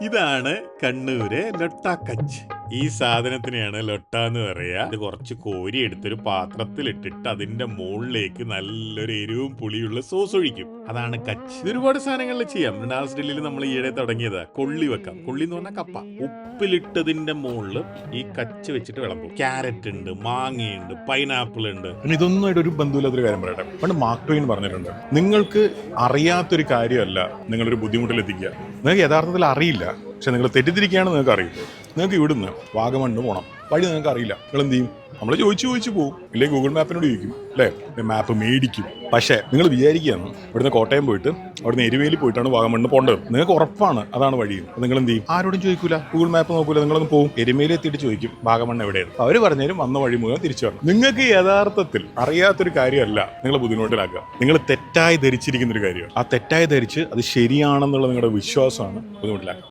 ഇതാണ് കണ്ണൂര് ലൊട്ട കച്ച്. ഈ സാധനത്തിനെയാണ് ലൊട്ട എന്ന് പറയാ. ഇത് കുറച്ച് കോരി എടുത്തൊരു പാത്രത്തിലിട്ടിട്ട് അതിന്റെ മുകളിലേക്ക് നല്ലൊരു എരിവും പുളിയുള്ള സോസ് ഒഴിക്കും. അതാണ് കച്ച്. ഇത് ഒരുപാട് സാധനങ്ങളിൽ ചെയ്യാം. ഡാൻസ് ഡൽഹിയിൽ നമ്മൾ ഈയിടെ തുടങ്ങിയതാ. കൊള്ളി വെക്കാം. കൊള്ളി എന്ന് പറഞ്ഞാൽ കപ്പ. ഉപ്പിലിട്ടതിന്റെ മുകളിൽ ഈ കച്ച് വെച്ചിട്ട് വിളമ്പും. ക്യാരറ്റ് ഉണ്ട്, മാങ്ങയുണ്ട്, പൈനാപ്പിൾ ഉണ്ട്. ഇതൊന്നും ഒരു ബന്ധുവില്ലാത്തൊരു കാര്യം പറയട്ടെ. പണ്ട് മാർക്ക് ട്വെയിൻ പറഞ്ഞിട്ടുണ്ട്, നിങ്ങൾക്ക് അറിയാത്തൊരു കാര്യമല്ല നിങ്ങളൊരു ബുദ്ധിമുട്ടിലെത്തിക്കുക. നിങ്ങൾക്ക് യഥാർത്ഥത്തിൽ അറിയില്ല, പക്ഷെ നിങ്ങൾ തെറ്റിദ്ധരിക്കുകയാണെന്ന് നിങ്ങൾക്ക് അറിയില്ല. നിങ്ങൾക്ക് ഇവിടുന്ന് വാഗമണ്ണ് പോകണം, വഴി നിങ്ങൾക്ക് അറിയില്ല. നിങ്ങൾ എന്ത് ചെയ്യും? നമ്മൾ ചോദിച്ചു പോകും, ഇല്ലേ ഗൂഗിൾ മാപ്പിനോട് ചോദിക്കും, അല്ലേ? മാപ്പ് മേടിക്കും. പക്ഷേ നിങ്ങൾ വിചാരിക്കുകയാണ് ഇവിടുന്ന് കോട്ടയം പോയിട്ട് അവിടുന്ന് എരുവേലി പോയിട്ടാണ് വാഗമണ്ണ് പോകേണ്ടത്. നിങ്ങൾക്ക് ഉറപ്പാണ് അതാണ് വഴി. നിങ്ങൾ എന്ത് ചെയ്യും? ആരോടും ചോദിക്കൂല, ഗൂഗിൾ മാപ്പ് നോക്കൂല. നിങ്ങളൊന്ന് പോകും, എരുമേലി എത്തിയിട്ട് ചോദിക്കും വാഗമണ്ണ് എവിടെയാണ്. അവർ പറഞ്ഞാലും വന്ന വഴി മുഴുവൻ തിരിച്ചു വരണം. നിങ്ങൾക്ക് യഥാർത്ഥത്തിൽ അറിയാത്തൊരു കാര്യമല്ല നിങ്ങൾ ബുദ്ധിമുട്ടിലാക്കുക. നിങ്ങൾ തെറ്റായി ധരിച്ചിരിക്കുന്ന ഒരു കാര്യമാണ്. ആ തെറ്റായി ധരിച്ച് അത് ശരിയാണെന്നുള്ള നിങ്ങളുടെ വിശ്വാസമാണ് ബുദ്ധിമുട്ടിലാക്കുക.